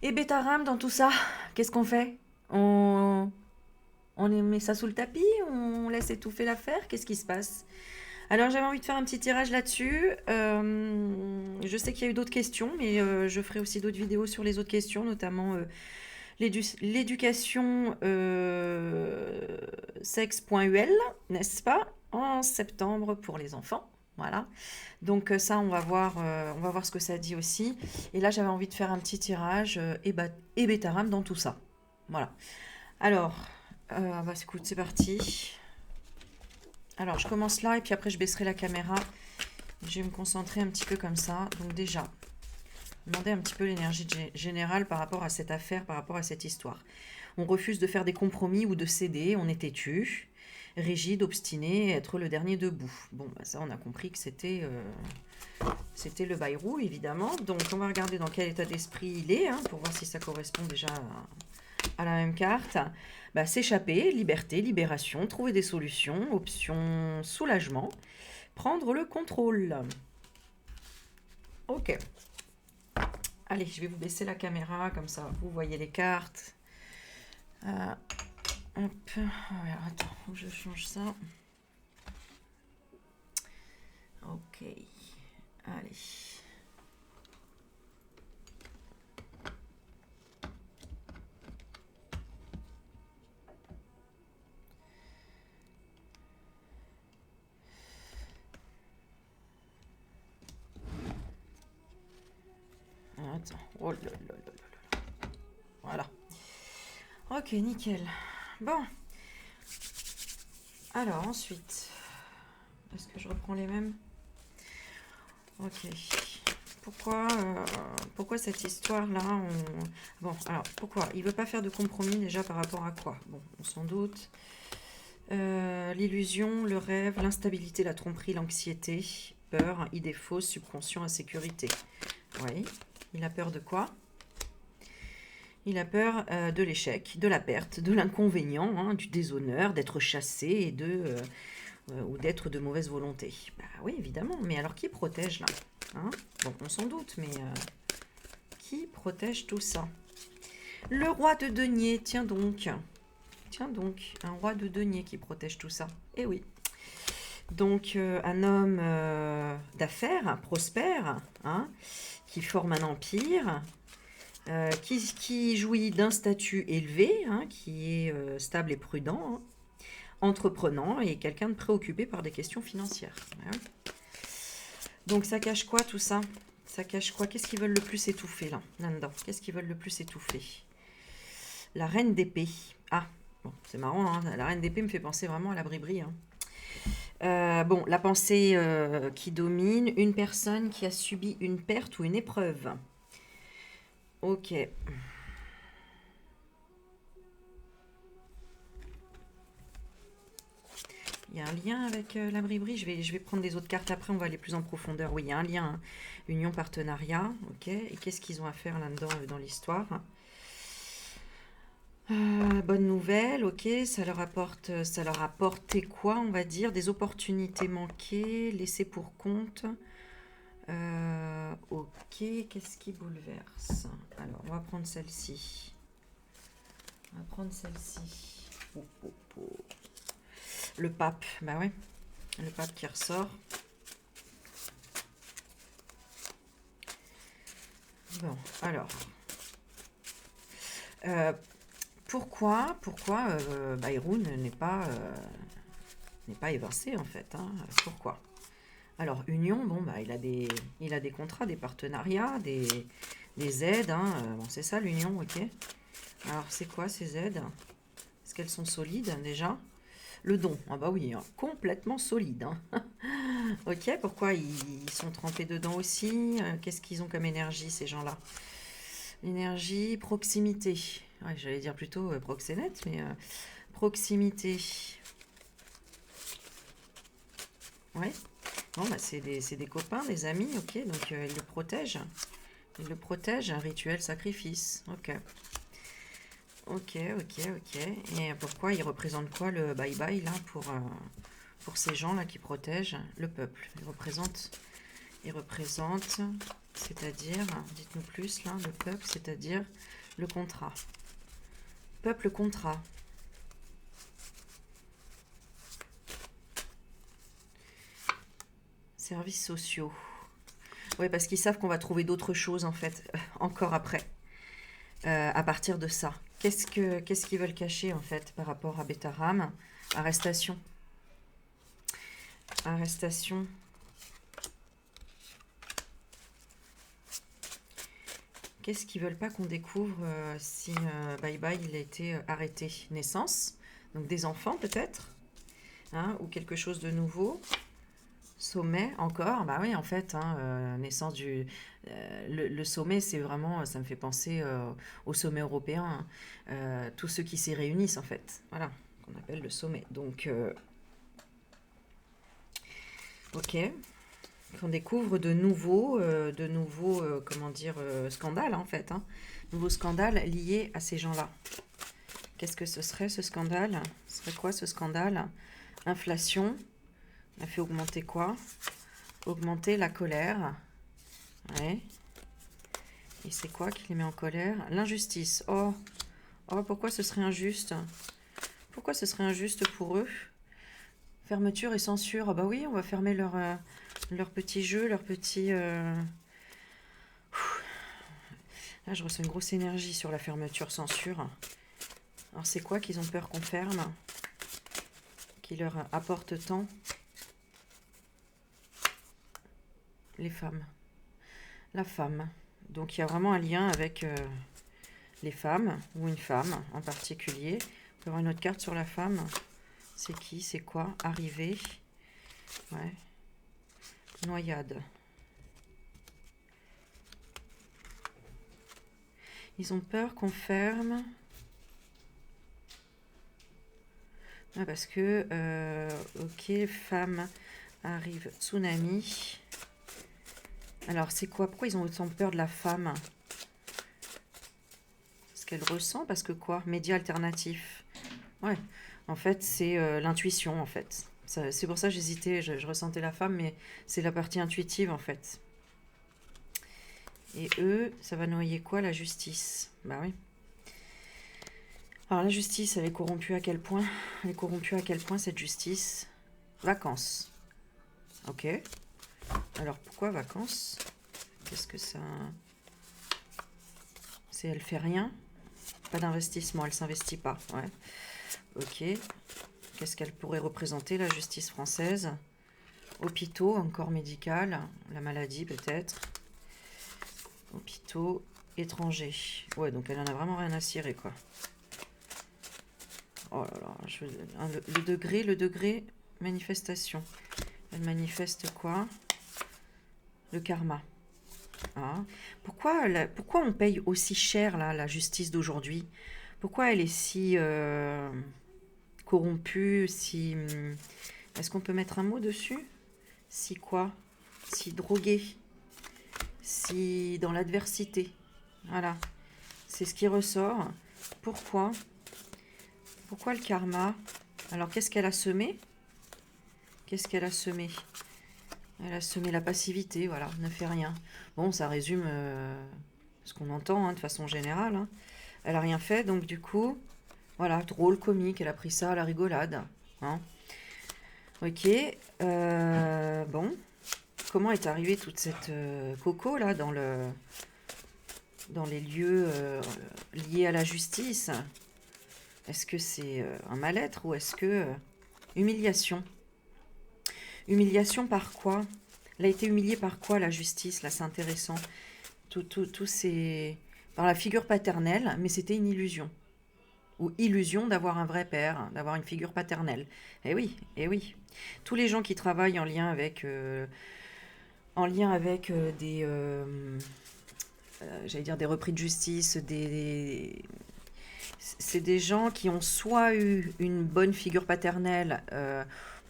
Et Bétaram, dans tout ça, qu'est-ce qu'on fait? On, on met ça sous le tapis? On laisse étouffer l'affaire? Qu'est-ce qui se passe? Alors j'avais envie de faire un petit tirage là-dessus. Je sais qu'il y a eu d'autres questions, mais je ferai aussi d'autres vidéos sur les autres questions, notamment l'éducation sexe.ul, n'est-ce pas? En septembre pour les enfants. Voilà. Donc ça, on va voir ce que ça dit aussi. Et là, j'avais envie de faire un petit tirage et Bétaram dans tout ça. Voilà. Alors, bah écoute, c'est parti. Alors, je commence là et puis après, je baisserai la caméra. Je vais me concentrer un petit peu comme ça. Donc déjà, demander un petit peu l'énergie générale par rapport à cette affaire, par rapport à cette histoire. On refuse de faire des compromis ou de céder, on est têtu, rigide, obstiné, être le dernier debout. Bon, bah ça, on a compris que c'était le Bayrou, évidemment. Donc, on va regarder dans quel état d'esprit il est, hein, pour voir si ça correspond déjà à la même carte. Bah, s'échapper, liberté, libération, trouver des solutions, option soulagement, prendre le contrôle. Ok. Allez, je vais vous baisser la caméra, comme ça vous voyez les cartes. Hop. Alors, attends, faut que je change ça. Ok. Allez. Attends. Oh là là là là. Voilà. Ok, nickel. Bon. Alors, ensuite. Est-ce que je reprends les mêmes? Ok. Pourquoi cette histoire-là Bon, alors, pourquoi? Il veut pas faire de compromis déjà par rapport à quoi? Bon, on s'en doute. L'illusion, le rêve, l'instabilité, la tromperie, l'anxiété, peur, idée fausse, subconscient, insécurité. Oui. Il a peur de quoi? Il a peur de l'échec, de la perte, de l'inconvénient, hein, du déshonneur, d'être chassé ou d'être de mauvaise volonté. Bah oui, évidemment. Mais alors qui protège là, hein? Bon, on s'en doute, mais qui protège tout ça? Le roi de denier, tiens donc. Tiens donc, un roi de denier qui protège tout ça. Eh oui. Donc, un homme d'affaires, prospère, hein, qui forme un empire, qui jouit d'un statut élevé, hein, qui est stable et prudent, hein, entreprenant et quelqu'un de préoccupé par des questions financières. Ouais. Donc ça cache quoi tout ça? Ça cache quoi? Qu'est-ce qu'ils veulent le plus étouffer là-dedans? Qu'est-ce qu'ils veulent le plus étouffer? La reine d'épée. Ah, bon, c'est marrant, hein, la reine d'épée me fait penser vraiment à la bribri. Hein. Bon, la pensée qui domine, une personne qui a subi une perte ou une épreuve. Ok. Il y a un lien avec la bribri. Je vais prendre des autres cartes après, on va aller plus en profondeur. Oui, il y a un lien. Hein. Union, partenariat. Ok. Et qu'est-ce qu'ils ont à faire là-dedans dans l'histoire? Bonne nouvelle, ok. Ça leur a apporté quoi, on va dire? Des opportunités manquées, laissées pour compte. Ok, qu'est-ce qui bouleverse? Alors, on va prendre celle-ci. On va prendre celle-ci. Oh, oh, oh. Le pape, bah ouais. Le pape qui ressort. Bon, alors. Pourquoi Bayrou n'est pas évincé en fait, hein? Pourquoi? Alors, Union, bon, bah, il a des contrats, des partenariats, des aides, hein. Bon, c'est ça l'Union, ok. Alors, c'est quoi ces aides? Est-ce qu'elles sont solides déjà? Le don, ah bah oui, hein, complètement solide. Hein. Ok, pourquoi ils sont trempés dedans aussi? Qu'est-ce qu'ils ont comme énergie ces gens-là? L'énergie, proximité. Ouais, j'allais dire plutôt proxénète, mais proximité. Ouais. Bon, bah, c'est des copains, des amis, ok. Donc ils le protègent. Ils le protègent, un rituel sacrifice. Ok. Ok, ok, ok. Et pourquoi il représente quoi le bye-bye là pour ces gens là qui protègent le peuple? Il représente c'est-à-dire, dites-nous plus là, le peuple, c'est-à-dire le contrat. Peuple, contrat. Services sociaux. Oui, parce qu'ils savent qu'on va trouver d'autres choses, en fait, encore après, à partir de ça. Qu'est-ce qu'ils veulent cacher, en fait, par rapport à Betaram? Arrestation. Arrestation. Qu'est-ce qu'ils veulent pas qu'on découvre si Bye Bye il a été arrêté? Naissance, donc des enfants peut-être, hein, ou quelque chose de nouveau. Sommet encore, bah oui en fait, hein, naissance du... le sommet c'est vraiment, ça me fait penser au sommet européen, hein, tous ceux qui s'y réunissent en fait, voilà, qu'on appelle le sommet. Donc, ok, qu'on découvre de nouveaux, comment dire, scandales en fait, hein, nouveaux scandales liés à ces gens-là. Qu'est-ce que ce serait ce scandale? Ce serait quoi ce scandale? Inflation. On a fait augmenter quoi? Augmenter la colère. Ouais. Et c'est quoi qui les met en colère? L'injustice. Oh. Oh, pourquoi ce serait injuste? Pourquoi ce serait injuste pour eux? Fermeture et censure. Ah bah oui, on va fermer leur petit jeu, leur petit... Là, je ressens une grosse énergie sur la fermeture-censure. Alors, c'est quoi qu'ils ont peur qu'on ferme? Qui leur apporte tant? Les femmes. La femme. Donc, il y a vraiment un lien avec les femmes, ou une femme en particulier. On peut avoir une autre carte sur la femme. C'est qui? C'est quoi? Arrivée. Ouais. Noyade. Ils ont peur qu'on ferme. Ah, parce que, ok, femme arrive, tsunami. Alors, c'est quoi? Pourquoi ils ont autant peur de la femme? Ce qu'elle ressent, parce que quoi? Média alternatif. Ouais, en fait, c'est l'intuition, en fait. C'est pour ça que j'hésitais, je ressentais la femme, mais c'est la partie intuitive, en fait. Et eux, ça va noyer quoi? La justice. Bah oui. Alors, la justice, elle est corrompue à quel point? Elle est corrompue à quel point, cette justice? Vacances. Ok. Alors, pourquoi vacances? Qu'est-ce que ça... C'est elle fait rien? Pas d'investissement, elle s'investit pas. Ouais. Ok. Qu'est-ce qu'elle pourrait représenter, la justice française? Hôpitaux, encore médical. La maladie, peut-être. Hôpitaux, étrangers. Ouais, donc elle en a vraiment rien à cirer, quoi. Oh là là. Le degré, manifestation. Elle manifeste quoi? Le karma. Ah. Pourquoi on paye aussi cher là, la justice d'aujourd'hui? Pourquoi elle est si corrompue, si... Est-ce qu'on peut mettre un mot dessus? Si quoi? Si droguée. Si dans l'adversité. Voilà. C'est ce qui ressort. Pourquoi? Pourquoi le karma? Alors, qu'est-ce qu'elle a semé? Qu'est-ce qu'elle a semé? Elle a semé la passivité, voilà, ne fait rien. Bon, ça résume ce qu'on entend, hein, de façon générale. Hein. Elle a rien fait, donc du coup, voilà, drôle, comique, elle a pris ça à la rigolade. Hein. Ok, bon. Comment est arrivée toute cette coco, là, dans les lieux liés à la justice? Est-ce que c'est un mal-être ou est-ce que... humiliation. Humiliation par quoi? Elle a été humiliée par quoi, la justice? Là, c'est intéressant. Tout c'est... Par la figure paternelle, mais c'était une illusion. Ou illusion d'avoir un vrai père, d'avoir une figure paternelle. Eh oui, eh oui. Tous les gens qui travaillent en lien avec des... j'allais dire des repris de justice, c'est des gens qui ont soit eu une bonne figure paternelle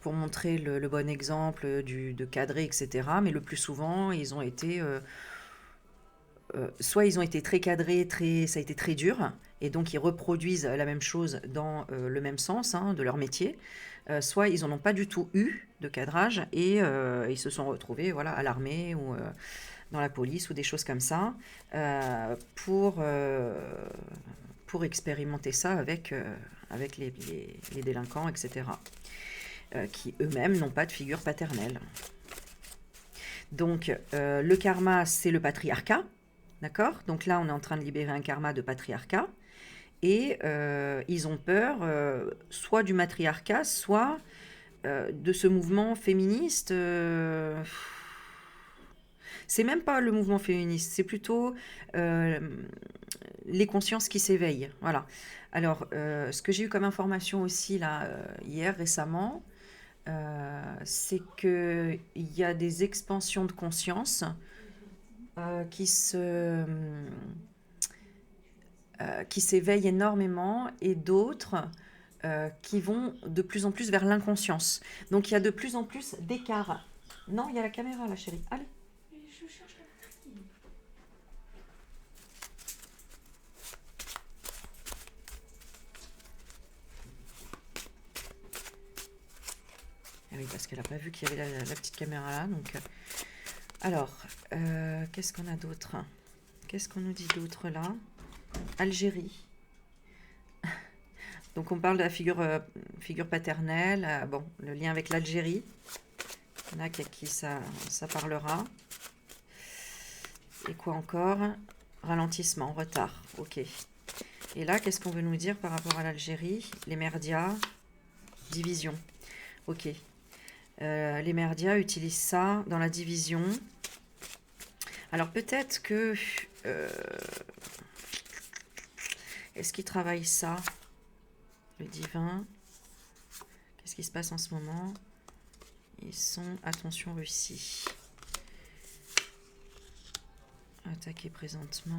pour montrer le bon exemple de cadrer, etc. Mais le plus souvent, ils ont été... soit ils ont été très cadrés, ça a été très dur, et donc ils reproduisent la même chose dans le même sens hein, de leur métier, soit ils n'en ont pas du tout eu de cadrage, et ils se sont retrouvés voilà, à l'armée ou dans la police ou des choses comme ça, pour expérimenter ça avec les délinquants, etc., qui eux-mêmes n'ont pas de figure paternelle. Donc, le karma, c'est le patriarcat, d'accord? Donc là, on est en train de libérer un karma de patriarcat, et ils ont peur soit du matriarcat, soit de ce mouvement féministe. C'est même pas le mouvement féministe, c'est plutôt les consciences qui s'éveillent. Voilà. Alors, ce que j'ai eu comme information aussi là, hier, récemment, c'est qu'il y a des expansions de conscience qui s'éveillent énormément, et d'autres qui vont de plus en plus vers l'inconscience. Donc il y a de plus en plus d'écart. Non, il y a la caméra là, chérie. Allez. Je cherche la batterie. Ah oui, parce qu'elle n'a pas vu qu'il y avait la petite caméra là. Donc, alors, qu'est-ce qu'on a d'autre? Qu'est-ce qu'on nous dit d'autre là? Algérie. Donc on parle de la figure paternelle. Bon, le lien avec l'Algérie. Il y en a qui ça parlera. Et quoi encore? Ralentissement, retard. Ok. Et là, qu'est-ce qu'on veut nous dire par rapport à l'Algérie? Les merdias, division. Ok. Les merdias utilisent ça dans la division. Alors peut-être que... est-ce qu'ils travaillent ça? Le divin. Qu'est-ce qui se passe en ce moment? Ils sont... Attention, Russie. Attaqué présentement.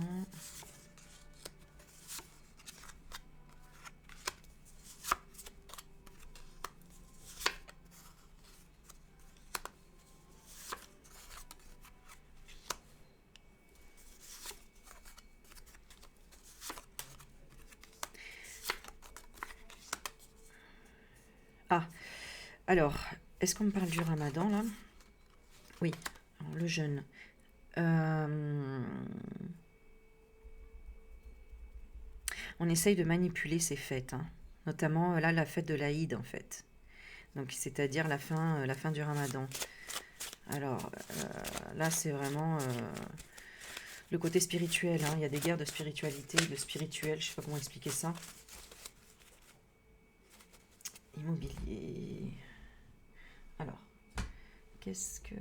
Ah, alors, est-ce qu'on me parle du ramadan là? Oui, alors, le jeûne. On essaye de manipuler ces fêtes, hein. Notamment là la fête de l'Aïd en fait. Donc c'est-à-dire la fin du ramadan. Alors là c'est vraiment le côté spirituel, hein. Il y a des guerres de spiritualité, de spirituel, je sais pas comment expliquer ça. Immobilier. Alors, qu'est-ce que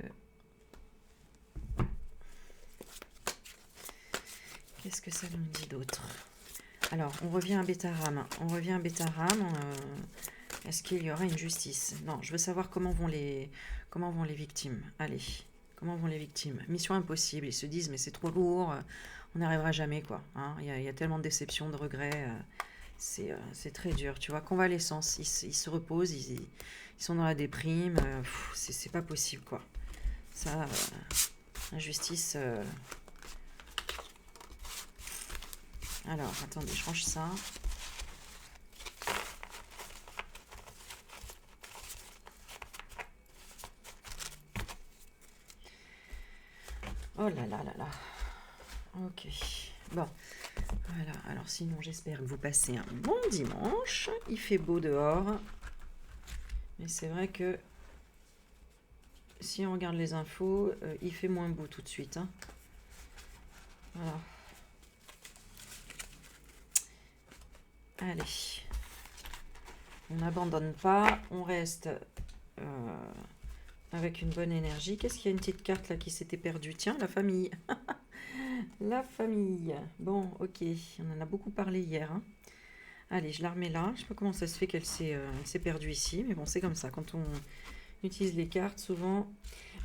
ça nous dit d'autre? Alors, on revient à Bétaram. Est-ce qu'il y aura une justice? Non, je veux savoir comment vont les victimes. Allez, comment vont les victimes? Mission impossible. Ils se disent, mais c'est trop lourd, on n'y arrivera jamais, quoi. Hein, il y a tellement de déceptions, de regrets. C'est très dur, tu vois. Convalescence, ils se reposent, ils sont dans la déprime. C'est pas possible, quoi. Ça, injustice... Alors, attendez, je range ça. Oh là là là là. Ok. Bon. Voilà. Alors, sinon, j'espère que vous passez un bon dimanche. Il fait beau dehors. Mais c'est vrai que si on regarde les infos, il fait moins beau tout de suite, hein. Voilà. Allez, on n'abandonne pas, on reste avec une bonne énergie. Qu'est-ce qu'il y a une petite carte là qui s'était perdue? Tiens, la famille. La famille. Bon, ok, on en a beaucoup parlé hier, hein. Allez, je la remets là. Je sais pas comment ça se fait qu'elle s'est perdue ici, mais bon, c'est comme ça. Quand on utilise les cartes, souvent...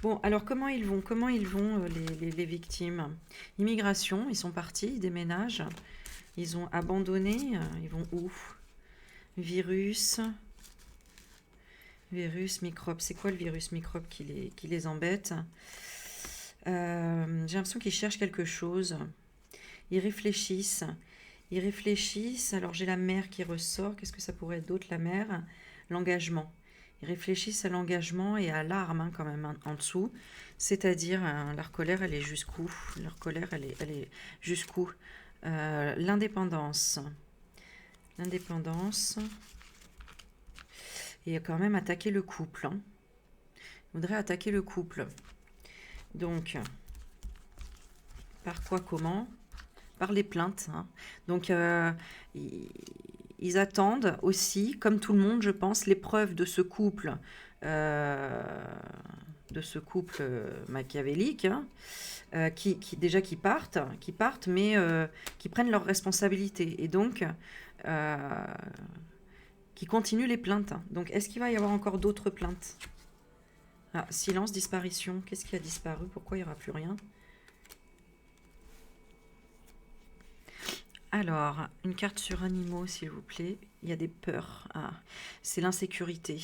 Bon, alors comment ils vont les victimes? Immigration, ils sont partis, ils déménagent. Ils ont abandonné. Ils vont où? Virus, microbe. C'est quoi le virus microbe qui les embête? J'ai l'impression qu'ils cherchent quelque chose. Ils réfléchissent. Alors j'ai la mer qui ressort. Qu'est-ce que ça pourrait être d'autre, la mer? L'engagement. Ils réfléchissent à l'engagement et à l'arme hein, quand même en dessous. C'est-à-dire, leur colère, elle est jusqu'où? Leur colère, elle est jusqu'où? L'indépendance. L'indépendance. Et quand même attaquer le couple. Hein. Ils voudraient attaquer le couple. Donc, par quoi, comment? Par les plaintes. Hein. Donc, ils attendent aussi, comme tout le monde, je pense, l'épreuve de ce couple, machiavélique, hein, qui partent, mais qui prennent leurs responsabilités et donc qui continuent les plaintes. Donc, est-ce qu'il va y avoir encore d'autres plaintes? Ah, silence, disparition. Qu'est-ce qui a disparu? Pourquoi il n'y aura plus rien? Alors, une carte sur animaux, s'il vous plaît. Il y a des peurs. Ah, c'est l'insécurité.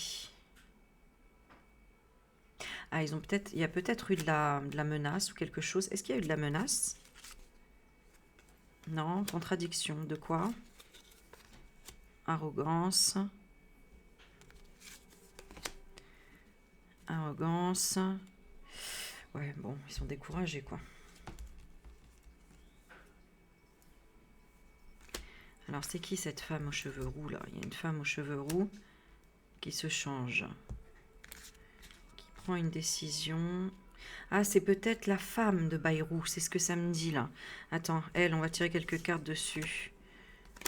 Ah, il y a peut-être eu de la menace ou quelque chose. Est-ce qu'il y a eu de la menace? Non, contradiction. De quoi? Arrogance. Arrogance. Ouais, bon, ils sont découragés, quoi. Alors, c'est qui cette femme aux cheveux roux, là? Il y a une femme aux cheveux roux qui se change. Qui prend une décision. Ah, c'est peut-être la femme de Bayrou. C'est ce que ça me dit, là. Attends, elle, on va tirer quelques cartes dessus.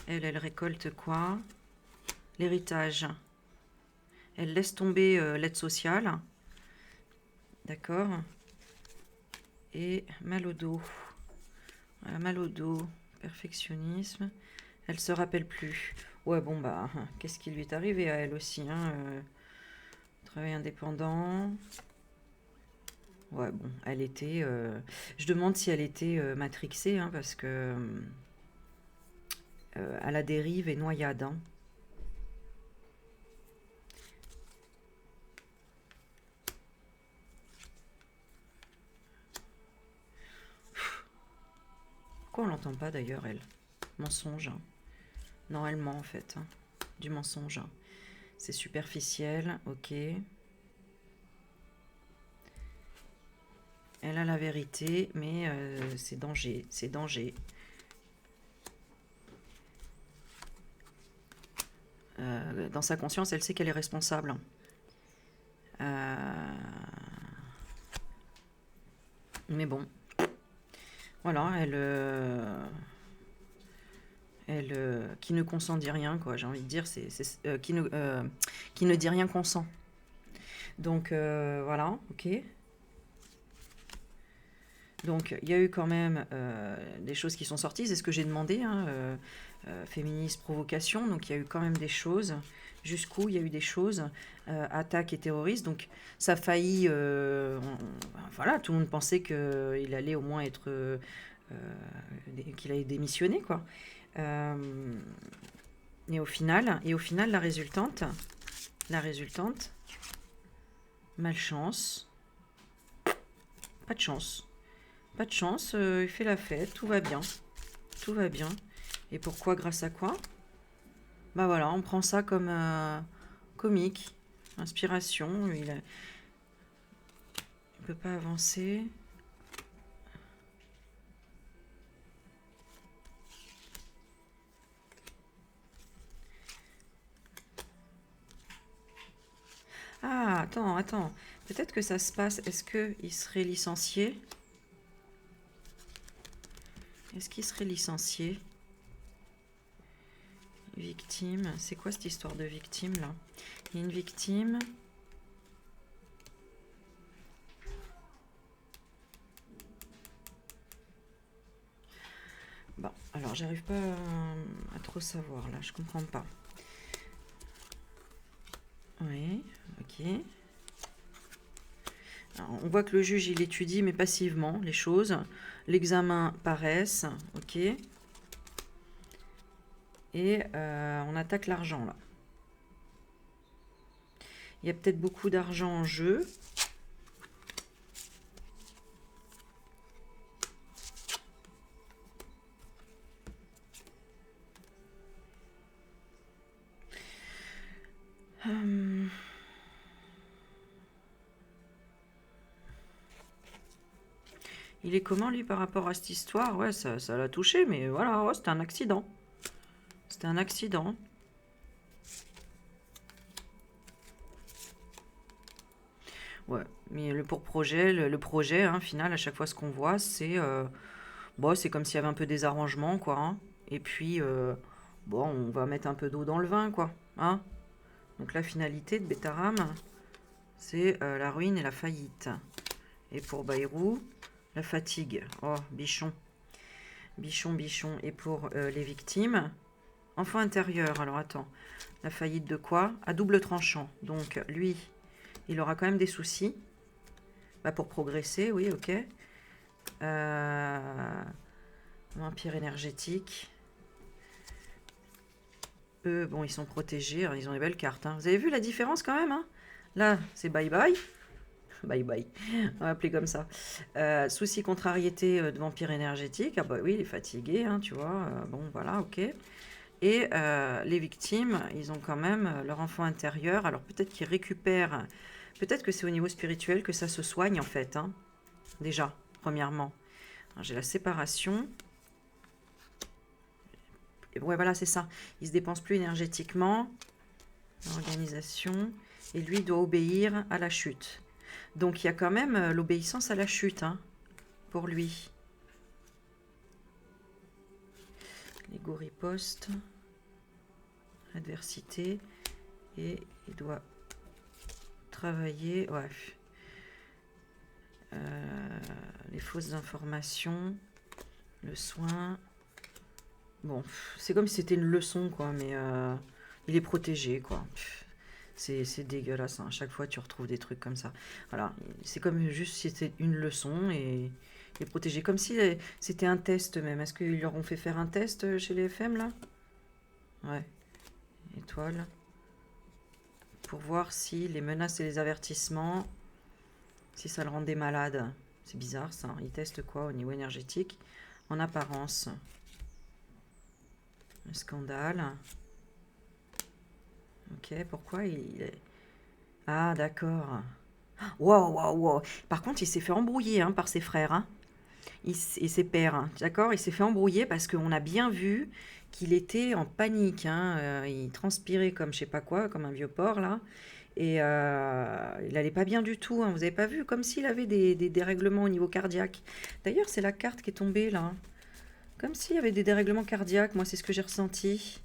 Elle récolte quoi? L'héritage. Elle laisse tomber l'aide sociale. D'accord. Et mal au dos. Voilà, mal au dos. Perfectionnisme. Elle se rappelle plus. Ouais, bon, bah, qu'est-ce qui lui est arrivé à elle aussi, hein, travail indépendant. Ouais, bon, elle était... je demande si elle était matrixée, hein, parce que... à la dérive et noyade, hein. Pourquoi on l'entend pas, d'ailleurs, elle? Mensonge, hein. Normalement, en fait, hein. Du mensonge, hein. C'est superficiel, ok. Elle a la vérité, mais c'est danger, c'est danger. Dans sa conscience, elle sait qu'elle est responsable. Mais bon, voilà, qui ne consent dit rien, quoi. J'ai envie de dire, qui ne dit rien consent. Donc voilà, ok. Donc il y a eu quand même des choses qui sont sorties, c'est ce que j'ai demandé, hein, féministe, provocation, donc il y a eu quand même des choses. Jusqu'où il y a eu des choses, attaques et terroristes, donc ça a failli, voilà, tout le monde pensait qu'il allait au moins être, qu'il allait démissionner, quoi. Et au final, la résultante, malchance, pas de chance. Pas de chance, il fait la fête, tout va bien. Tout va bien. Et pourquoi? Grâce à quoi? Bah voilà, on prend ça comme comique, inspiration. Il peut pas avancer. Ah, attends. Peut-être que ça se passe. Est-ce qu'il serait licencié? Est-ce qu'il serait licencié? Victime. C'est quoi cette histoire de victime, là? Il y a une victime. Bon, alors j'arrive pas à trop savoir, là. Je comprends pas. Oui, ok. Alors, on voit que le juge, il étudie, mais passivement, les choses. L'examen paraisse, ok. Et on attaque l'argent, là. Il y a peut-être beaucoup d'argent en jeu. Il est comment, lui, par rapport à cette histoire? Ouais, ça l'a touché, mais voilà, ouais, c'était un accident. C'était un accident. Ouais, mais le pour projet, le projet, hein, final, à chaque fois, ce qu'on voit, c'est bon, c'est comme s'il y avait un peu des arrangements, quoi. Hein. Et puis, bon, on va mettre un peu d'eau dans le vin, quoi. Hein. Donc, la finalité de Betaram, c'est la ruine et la faillite. Et pour Bayrou, la fatigue. Oh, bichon. Bichon, bichon. Et pour les victimes, enfant intérieur. Alors, attends. La faillite de quoi? À double tranchant. Donc, lui, il aura quand même des soucis. Bah, pour progresser, oui, ok. Vampire énergétique. Eux, bon, ils sont protégés. Ils ont des belles cartes. Hein. Vous avez vu la différence quand même hein. Là, c'est bye-bye. Bye-bye. On va appeler comme ça. Souci, contrariété de vampire énergétique. Ah bah oui, il est fatigué, hein, tu vois. Bon, voilà, ok. Et les victimes, ils ont quand même leur enfant intérieur. Alors peut-être qu'ils récupèrent... Peut-être que c'est au niveau spirituel que ça se soigne, en fait. Hein. Déjà, premièrement. J'ai la séparation. Ouais, voilà, c'est ça. Il se dépense plus énergétiquement. Organisation. Et lui doit obéir à la chute. Donc, il y a quand même l'obéissance à la chute, hein, pour lui. L'ego riposte. Adversité. Et il doit travailler... Ouais. Les fausses informations. Le soin... Bon, c'est comme si c'était une leçon, quoi, mais il est protégé, quoi. C'est dégueulasse, hein. À chaque fois, tu retrouves des trucs comme ça. Voilà, c'est comme juste si c'était une leçon et il est protégé. Comme si c'était un test même. Est-ce qu'ils leur ont fait faire un test chez les FM, là? Ouais. Étoile. Pour voir si les menaces et les avertissements, si ça le rendait malade. C'est bizarre, ça. Ils testent quoi au niveau énergétique? En apparence. Un scandale. Ok, pourquoi il est... Ah, d'accord. Waouh, waouh, waouh. Par contre, il s'est fait embrouiller hein, par ses frères hein. Et ses pères. Hein, d'accord? Il s'est fait embrouiller parce qu'on a bien vu qu'il était en panique. Hein, il transpirait comme je sais pas quoi, comme un vieux porc là. Et il allait pas bien du tout. Hein, vous avez pas vu? Comme s'il avait des dérèglements au niveau cardiaque. D'ailleurs, c'est la carte qui est tombée là. Comme s'il y avait des dérèglements cardiaques. Moi, c'est ce que j'ai ressenti.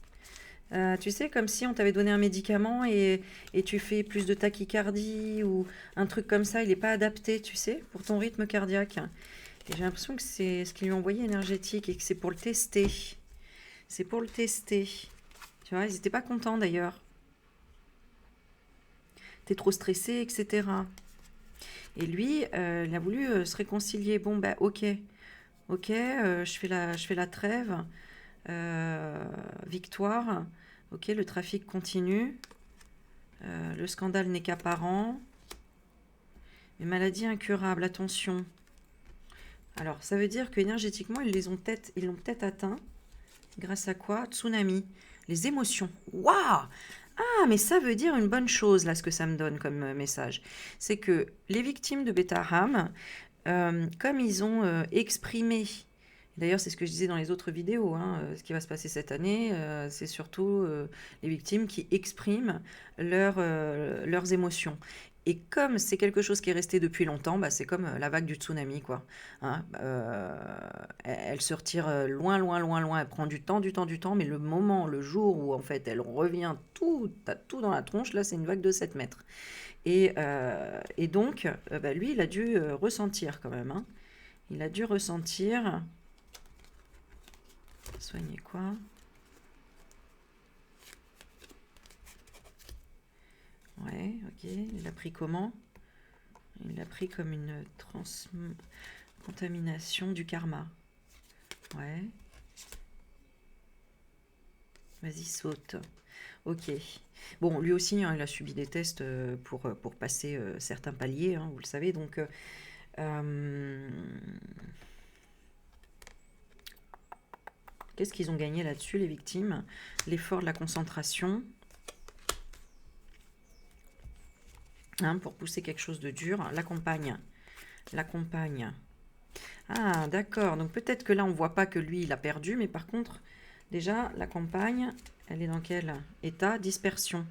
Tu sais, comme si on t'avait donné un médicament et tu fais plus de tachycardie ou un truc comme ça, il n'est pas adapté, tu sais, pour ton rythme cardiaque. Et j'ai l'impression que c'est ce qu'ils lui ont envoyé énergétique et que c'est pour le tester. C'est pour le tester. Tu vois, ils n'étaient pas contents d'ailleurs. T'es trop stressé, etc. Et lui, il a voulu se réconcilier. Bon, bah, ok. Ok, je fais la trêve. Victoire. Ok, le trafic continue. Le scandale n'est qu'apparent. Mais maladie incurable, attention. Alors, ça veut dire qu'énergétiquement, ils l'ont peut-être atteint. Grâce à quoi? Tsunami. Les émotions. Waouh! Ah, mais ça veut dire une bonne chose, là, ce que ça me donne comme message. C'est que les victimes de Beta-Ham, comme ils ont exprimé, d'ailleurs c'est ce que je disais dans les autres vidéos, hein, ce qui va se passer cette année, c'est surtout les victimes qui expriment leurs émotions. Et comme c'est quelque chose qui est resté depuis longtemps, bah, c'est comme la vague du tsunami, quoi. Hein, elle se retire loin, loin, loin, loin. Elle prend du temps, du temps, du temps. Mais le moment, le jour où en fait elle revient tout, t'as tout dans la tronche, là c'est une vague de 7 mètres. Et donc, bah, lui, il a dû ressentir quand même. Hein. Il a dû ressentir... Soigner quoi? Ouais, ok. Il l'a pris comment? Il l'a pris comme une contamination du karma. Ouais. Vas-y, saute. Ok. Bon, lui aussi, hein, il a subi des tests pour passer certains paliers, hein, vous le savez. Donc, qu'est-ce qu'ils ont gagné là-dessus, les victimes? L'effort de la concentration. Hein, pour pousser quelque chose de dur. La compagne. Ah, d'accord. Donc peut-être que là, on voit pas que lui, il a perdu, mais par contre, déjà, la campagne, elle est dans quel état? Dispersion.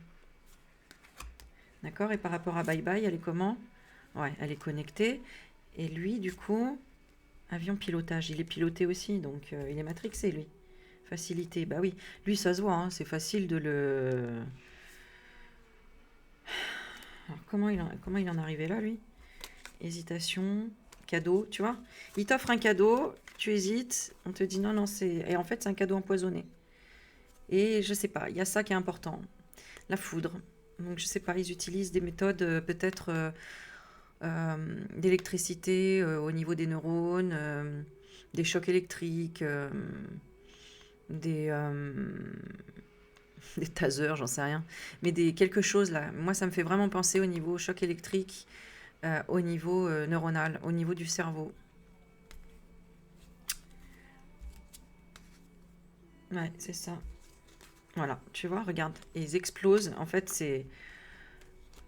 D'accord? Et par rapport à Bye Bye, elle est comment? Ouais, elle est connectée. Et lui, du coup, avion pilotage, il est piloté aussi, donc il est matrixé, lui. Facilité, bah oui. Lui, ça se voit, hein, c'est facile de le... Alors, comment il en est arrivé là, lui? Hésitation, cadeau, tu vois? Il t'offre un cadeau, tu hésites, on te dit non, non, c'est... Et en fait, c'est un cadeau empoisonné. Et je sais pas, il y a ça qui est important. La foudre. Donc, je sais pas, ils utilisent des méthodes peut-être d'électricité au niveau des neurones, des chocs électriques, des, des tasers, j'en sais rien. Mais quelque chose là. Moi, ça me fait vraiment penser au niveau choc électrique, au niveau neuronal, au niveau du cerveau. Ouais, c'est ça. Voilà, tu vois, regarde. Et ils explosent. En fait, c'est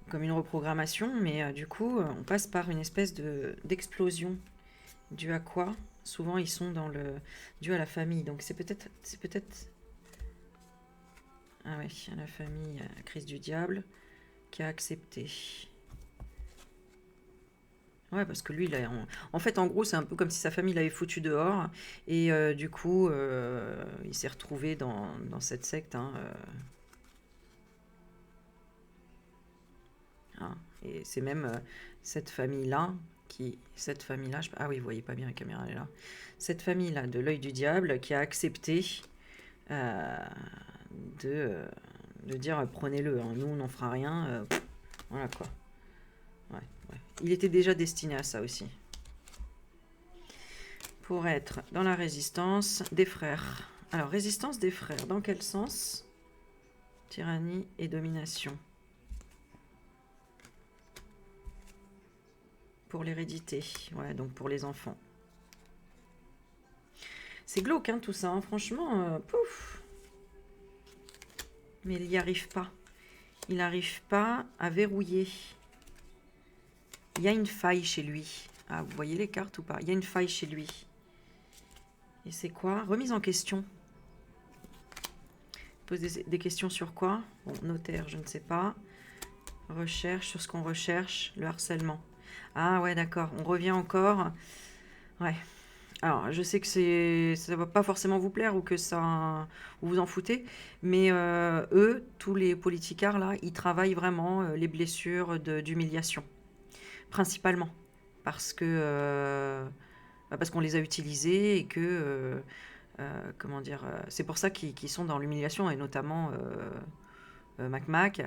comme une reprogrammation, mais du coup, on passe par une espèce d'explosion. Due à quoi? Souvent, ils sont dans le... dû à la famille. Donc, c'est peut-être... Ah oui, la famille crise du diable qui a accepté. Ouais, parce que lui, en fait, en gros, c'est un peu comme si sa famille l'avait foutu dehors. Et du coup, il s'est retrouvé dans cette secte. Hein, hein. Et c'est même cette famille-là Cette famille-là... Ah oui, vous voyez pas bien, la caméra, elle est là. Cette famille-là, de l'œil du diable, qui a accepté euh, de, de dire prenez-le, hein, nous, on n'en fera rien. Voilà quoi. Ouais, ouais. Il était déjà destiné à ça aussi. Pour être dans la résistance des frères. Alors, résistance des frères, dans quel sens? Tyrannie et domination. Pour l'hérédité, ouais, donc pour les enfants. C'est glauque, hein, tout ça, hein, franchement, pouf. Mais il n'y arrive pas. Il n'arrive pas à verrouiller. Il y a une faille chez lui. Ah, vous voyez les cartes ou pas? Il y a une faille chez lui. Et c'est quoi? Remise en question. Pose des questions sur quoi? Bon, notaire, je ne sais pas. Recherche, sur ce qu'on recherche. Le harcèlement. Ah ouais, d'accord. On revient encore. Ouais. Alors, je sais que ça va pas forcément vous plaire ou que ça vous vous en foutez, mais eux, tous les politicards là, ils travaillent vraiment les blessures d'humiliation, principalement, parce que parce qu'on les a utilisés et que comment dire, c'est pour ça qu'ils sont dans l'humiliation et notamment Mac Mac,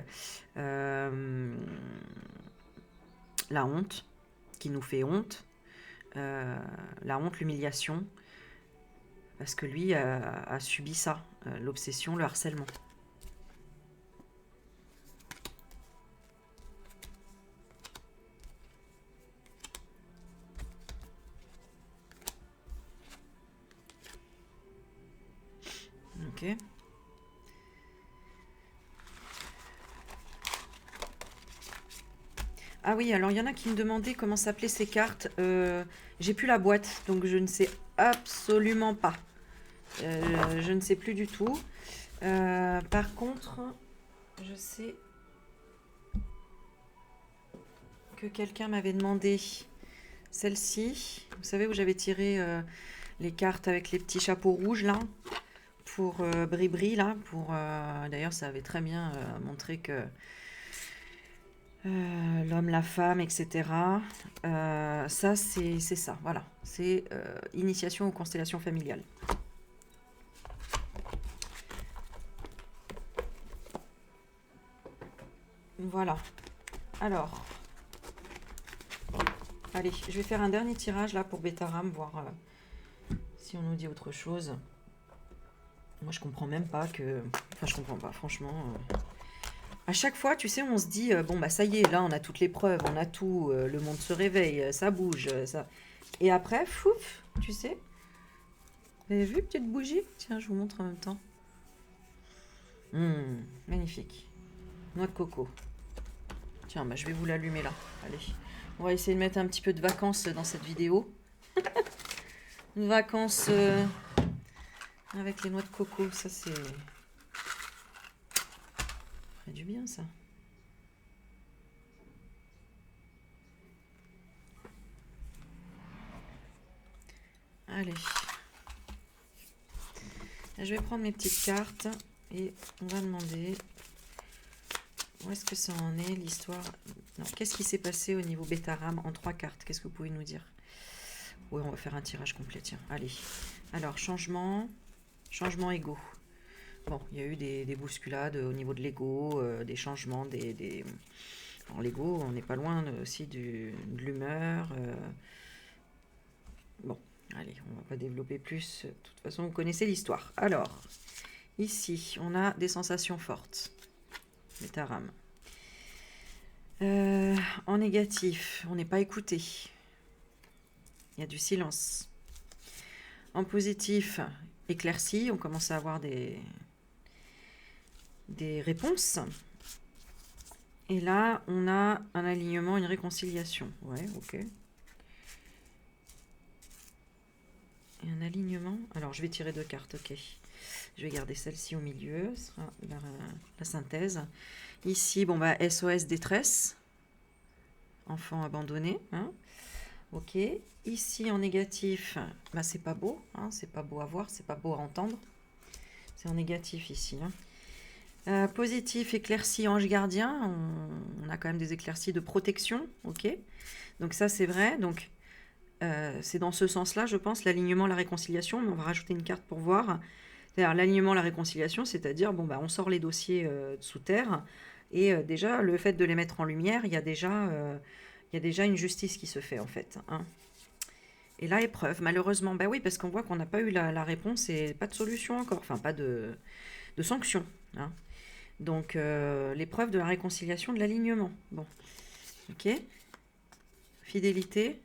euh, la honte qui nous fait honte, la honte, l'humiliation. Parce que lui a subi ça, l'obsession, le harcèlement. Ok. Ah oui, alors il y en a qui me demandaient comment s'appelaient ces cartes. J'ai plus la boîte, donc je ne sais absolument pas. Je ne sais plus du tout. Par contre, je sais que quelqu'un m'avait demandé celle-ci. Vous savez où j'avais tiré les cartes avec les petits chapeaux rouges là pour Bribri là. D'ailleurs, ça avait très bien montré que l'homme, la femme, etc. Ça, c'est ça, voilà. C'est initiation aux constellations familiales. Voilà. Alors, allez, je vais faire un dernier tirage là pour Betaram, voir si on nous dit autre chose. Moi, je comprends même pas que... Enfin, je comprends pas, franchement... À chaque fois, tu sais, on se dit, bon, bah ça y est, là, on a toutes les preuves, on a tout, le monde se réveille, ça bouge, ça... Et après, fouf, tu sais, vous avez vu, petite bougie? Tiens, je vous montre en même temps. Magnifique. Noix de coco. Tiens, bah, je vais vous l'allumer là. Allez, on va essayer de mettre un petit peu de vacances dans cette vidéo. Une vacance avec les noix de coco, ça c'est... Ça ferait du bien ça. Allez. Je vais prendre mes petites cartes et on va demander où est-ce que ça en est l'histoire. Qu'est-ce qui s'est passé au niveau Betaram en 3 cartes? Qu'est-ce que vous pouvez nous dire? Oui, on va faire un tirage complet, tiens. Allez. Alors, changement égaux. Bon, il y a eu des bousculades au niveau de l'ego, des changements, Alors, l'ego, on n'est pas loin aussi de l'humeur. Bon, allez, on va pas développer plus. De toute façon, vous connaissez l'histoire. Alors, ici, on a des sensations fortes. Betaram. En négatif, on n'est pas écouté. Il y a du silence. En positif, éclairci, on commence à avoir des réponses. Et là, on a un alignement, une réconciliation. Ouais, ok. Et un alignement. Alors, je vais tirer 2 cartes, ok. Je vais garder celle-ci au milieu. Ce sera la synthèse. Ici, bon, bah, SOS détresse. Enfant abandonné. Hein. Ok. Ici, en négatif, bah, c'est pas beau. Hein. C'est pas beau à voir, c'est pas beau à entendre. C'est en négatif ici. Hein. Positif, éclairci, ange gardien. On a quand même des éclaircies de protection. Ok. Donc ça, c'est vrai. Donc, c'est dans ce sens-là, je pense, l'alignement, la réconciliation. Mais on va rajouter une carte pour voir. C'est-à-dire l'alignement, la réconciliation, c'est-à-dire, bon, bah, on sort les dossiers sous terre. Et déjà, le fait de les mettre en lumière, il y a déjà une justice qui se fait, en fait. Hein. Et là, épreuve, malheureusement, bah oui, parce qu'on voit qu'on n'a pas eu la réponse et pas de solution encore. Enfin, pas de sanction. Hein. Donc, l'épreuve de la réconciliation, de l'alignement. Bon, ok. Fidélité.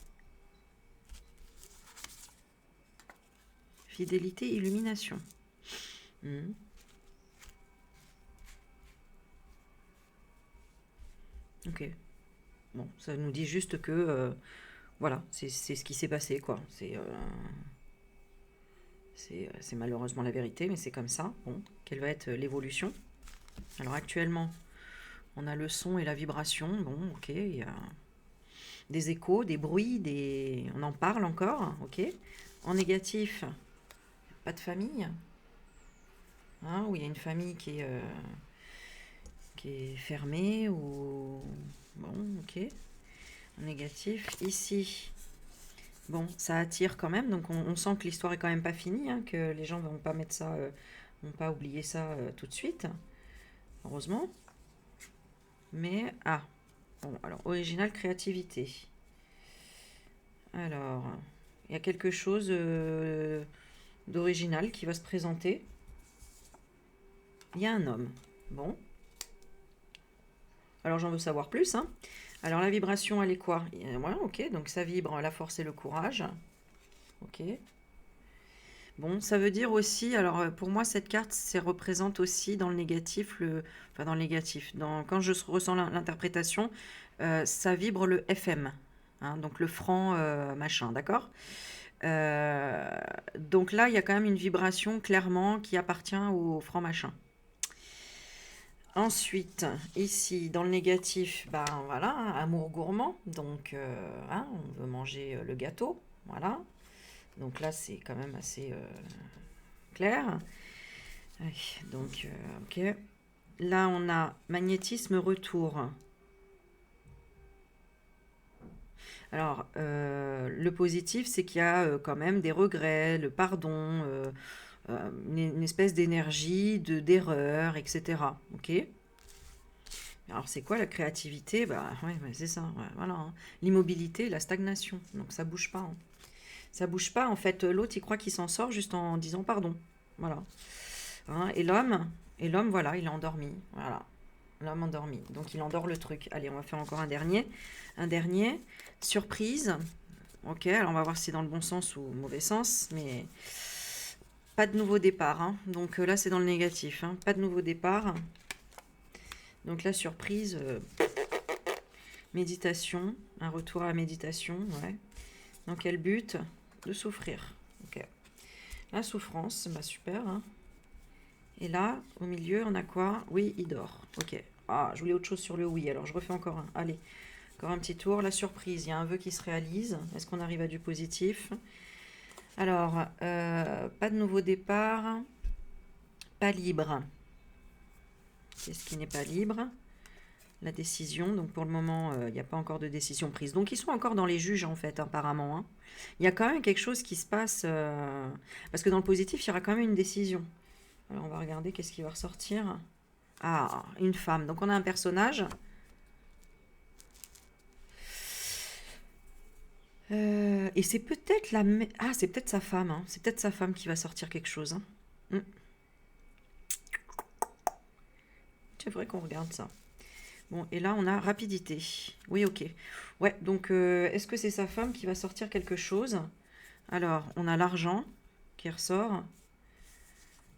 Fidélité, illumination. Ok. Bon, ça nous dit juste que, voilà, c'est ce qui s'est passé, quoi. C'est malheureusement la vérité, mais c'est comme ça. Bon, quelle va être l'évolution? Alors actuellement, on a le son et la vibration. Bon, ok, il y a des échos, des bruits, on en parle encore, ok. En négatif, pas de famille. Hein, où il y a une famille qui est fermée ou... Bon, ok. En négatif, ici, bon, ça attire quand même, donc on sent que l'histoire est quand même pas finie, hein, que les gens vont pas mettre ça, vont pas oublier ça tout de suite, heureusement. Mais, bon, alors, original, créativité. Alors, il y a quelque chose d'original qui va se présenter. Il y a un homme. Bon. Alors, j'en veux savoir plus, hein. Alors, la vibration, elle est quoi? Voilà, ok, donc ça vibre la force et le courage. Ok. Bon, ça veut dire aussi, alors pour moi, cette carte, ça représente aussi dans le négatif, enfin dans le négatif, quand je ressens l'interprétation, ça vibre le FM, hein, donc le franc machin, d'accord? Donc là, il y a quand même une vibration clairement qui appartient au franc machin. Ensuite, ici, dans le négatif, ben voilà, hein, amour gourmand, donc hein, on veut manger le gâteau, voilà. Donc là, c'est quand même assez clair. Donc, ok. Là, on a magnétisme retour. Alors, le positif, c'est qu'il y a quand même des regrets, le pardon, une espèce d'énergie, d'erreur, etc. Ok. Alors, c'est quoi la créativité? Bah, ouais, c'est ça. Ouais, voilà. Hein. L'immobilité, la stagnation. Donc, ça bouge pas. Hein. Ça bouge pas. En fait, l'autre, il croit qu'il s'en sort juste en disant pardon. Voilà. Hein, et l'homme, voilà, il est endormi. Voilà. L'homme endormi. Donc, il endort le truc. Allez, on va faire encore un dernier. Un dernier. Surprise. Ok, alors on va voir si c'est dans le bon sens ou le mauvais sens. Mais pas de nouveau départ. Hein. Donc là, c'est dans le négatif. Hein. Pas de nouveau départ. Donc la surprise, méditation, un retour à la méditation, ouais. Dans quel but? De souffrir. Ok. La souffrance, bah super. Hein. Et là, au milieu, on a quoi? Oui, il dort. Ok. Ah, je voulais autre chose sur le oui, alors je refais encore un. Allez, encore un petit tour. La surprise, il y a un vœu qui se réalise. Est-ce qu'on arrive à du positif? Alors, pas de nouveau départ. Pas libre. Qu'est-ce qui n'est pas libre? La décision. Donc pour le moment, il n'y a pas encore de décision prise. Donc ils sont encore dans les juges en fait, apparemment. Hein. Il y a quand même quelque chose qui se passe. Parce que dans le positif, il y aura quand même une décision. Alors on va regarder qu'est-ce qui va ressortir. Ah, une femme. Donc on a un personnage. Et c'est peut-être la... Ah, c'est peut-être sa femme. Hein. C'est peut-être sa femme qui va sortir quelque chose. Hein. Hmm. C'est vrai qu'on regarde ça. Bon, et là, on a rapidité. Oui, ok. Ouais, donc, est-ce que c'est sa femme qui va sortir quelque chose? Alors, on a l'argent qui ressort.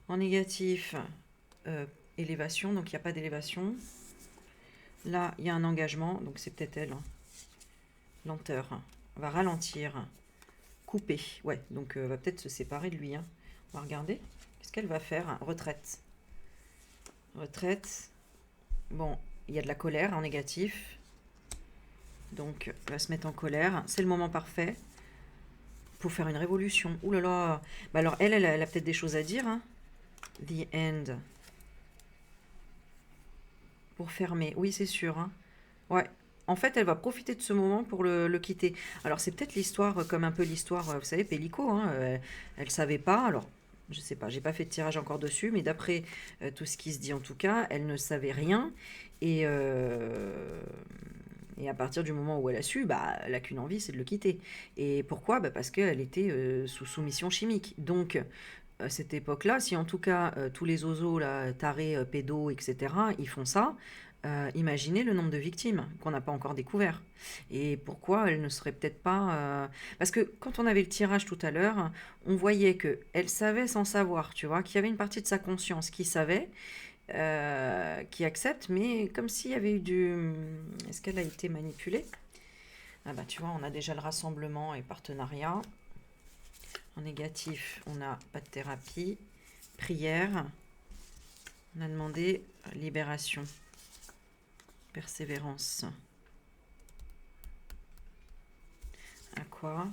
En négatif, élévation, donc il n'y a pas d'élévation. Là, il y a un engagement, donc c'est peut-être elle. Hein. Lenteur. On va ralentir. Couper. Ouais, donc va peut-être se séparer de lui. Hein. On va regarder. Qu'est-ce qu'elle va faire? Retraite. Retraite. Bon, il y a de la colère en négatif. Donc, elle va se mettre en colère. C'est le moment parfait pour faire une révolution. Ouh là là. Bah alors, elle a peut-être des choses à dire. Hein. The end. Pour fermer. Oui, c'est sûr. Hein. Ouais. En fait, elle va profiter de ce moment pour le quitter. Alors, c'est peut-être l'histoire, comme un peu l'histoire, vous savez, Pellico. Hein, elle savait pas. Alors, je sais pas, j'ai pas fait de tirage encore dessus, mais d'après tout ce qui se dit en tout cas, elle ne savait rien. Et, et à partir du moment où elle a su, bah, elle n'a qu'une envie, c'est de le quitter. Et pourquoi? Bah, parce qu'elle était sous soumission chimique. Donc, à cette époque-là, si en tout cas tous les osos, là, tarés, pédos, etc., ils font ça, imaginez le nombre de victimes qu'on n'a pas encore découvert. Et pourquoi elle ne serait peut-être pas... Parce que quand on avait le tirage tout à l'heure, on voyait qu'elle savait sans savoir, tu vois, qu'il y avait une partie de sa conscience qui savait, qui accepte, mais comme s'il y avait eu du... Est-ce qu'elle a été manipulée? Ah bah tu vois, on a déjà le rassemblement et partenariat. En négatif, on n'a pas de thérapie. Prière. On a demandé libération. Persévérance. À quoi?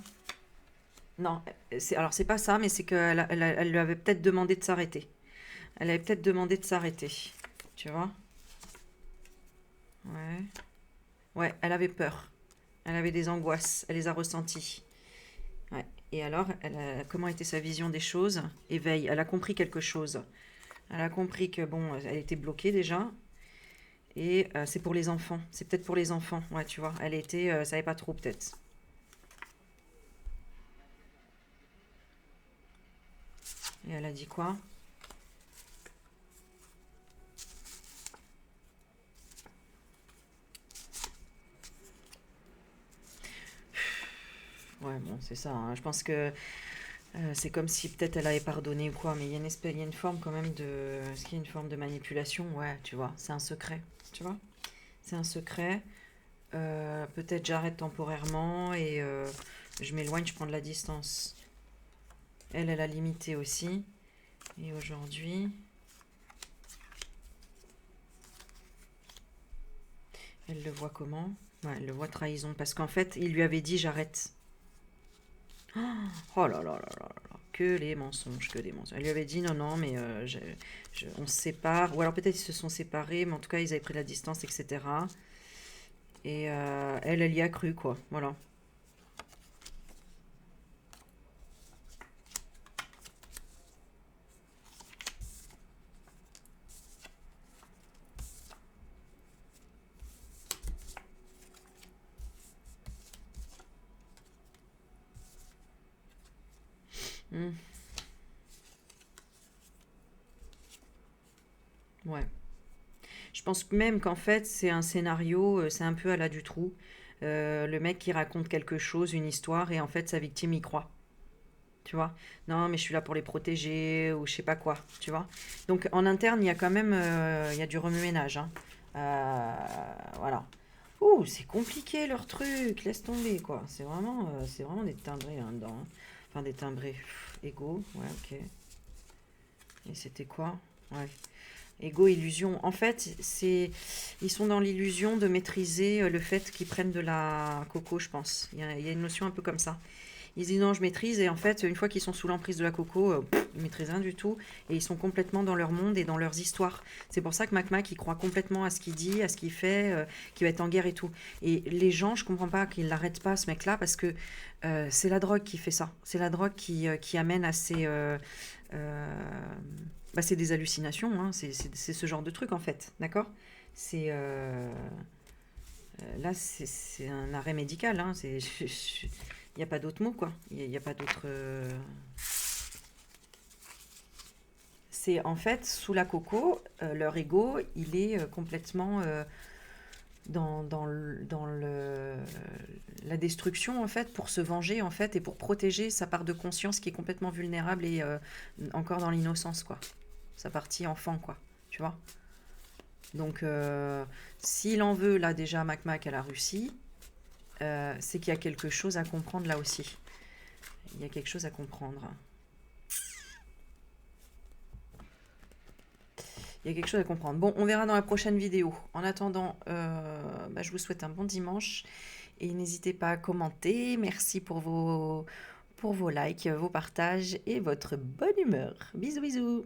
Non, alors c'est pas ça, mais c'est qu'elle lui avait peut-être demandé de s'arrêter. Elle avait peut-être demandé de s'arrêter. Tu vois? Ouais. Ouais, elle avait peur. Elle avait des angoisses. Elle les a ressenties. Ouais. Et alors, comment était sa vision des choses? Éveil. Elle a compris quelque chose. Elle a compris que, bon, elle était bloquée déjà. Et c'est pour les enfants. C'est peut-être pour les enfants. Ouais, tu vois. Elle était, savait pas trop peut-être. Et elle a dit quoi? Ouais, bon, c'est ça. Hein. Je pense que c'est comme si peut-être elle avait pardonné ou quoi, mais il y a il y a une forme quand même de... Est-ce qu'il y a une forme de manipulation? Ouais, tu vois, c'est un secret. Tu vois? C'est un secret. Peut-être j'arrête temporairement et je m'éloigne, je prends de la distance. Elle a limité aussi. Et aujourd'hui, elle le voit comment? Ouais, elle le voit trahison. Parce qu'en fait, il lui avait dit j'arrête. Oh là là là là là. Que les mensonges, que des mensonges. Elle lui avait dit non, non, mais on se sépare. Ou alors peut-être ils se sont séparés, mais en tout cas ils avaient pris la distance, etc. Et elle y a cru, quoi. Voilà. Hmm. Ouais. Je pense même qu'en fait, c'est un scénario, c'est un peu à la Dutroux. Le mec qui raconte quelque chose, une histoire, et en fait, sa victime y croit. Tu vois? Non, mais je suis là pour les protéger, ou je sais pas quoi, tu vois? Donc, en interne, il y a quand même il y a du remue-ménage. Hein. Voilà. Ouh, c'est compliqué leur truc, laisse tomber, quoi. C'est vraiment des timbrés là-dedans. Hein. Enfin, des timbrés. Ego, ouais, ok. Et c'était quoi? Ouais. Ego, illusion. En fait, ils sont dans l'illusion de maîtriser le fait qu'ils prennent de la coco, je pense. Il y a une notion un peu comme ça. Ils disent non, je maîtrise, et en fait, une fois qu'ils sont sous l'emprise de la coco, ils maîtrisent rien du tout, et ils sont complètement dans leur monde et dans leurs histoires. C'est pour ça que Mac il croit complètement à ce qu'il dit, à ce qu'il fait, qu'il va être en guerre et tout. Et les gens, je comprends pas qu'ils l'arrêtent pas, ce mec-là, parce que c'est la drogue qui fait ça. C'est la drogue qui amène à ces... bah, c'est des hallucinations, hein. C'est ce genre de truc, en fait, d'accord? C'est... là, c'est un arrêt médical, hein. Il n'y a pas d'autre mot, quoi. Il n'y a pas d'autre... C'est en fait, sous la coco, leur ego, il est complètement la destruction, en fait, pour se venger, en fait, et pour protéger sa part de conscience qui est complètement vulnérable et encore dans l'innocence, quoi. Sa partie enfant, quoi. Tu vois? Donc, s'il en veut, là, déjà, Mac à la Russie, c'est qu'il y a quelque chose à comprendre là aussi. Il y a quelque chose à comprendre. Il y a quelque chose à comprendre. Bon, on verra dans la prochaine vidéo. En attendant, bah, je vous souhaite un bon dimanche. Et n'hésitez pas à commenter. Merci pour vos likes, vos partages et votre bonne humeur. Bisous, bisous.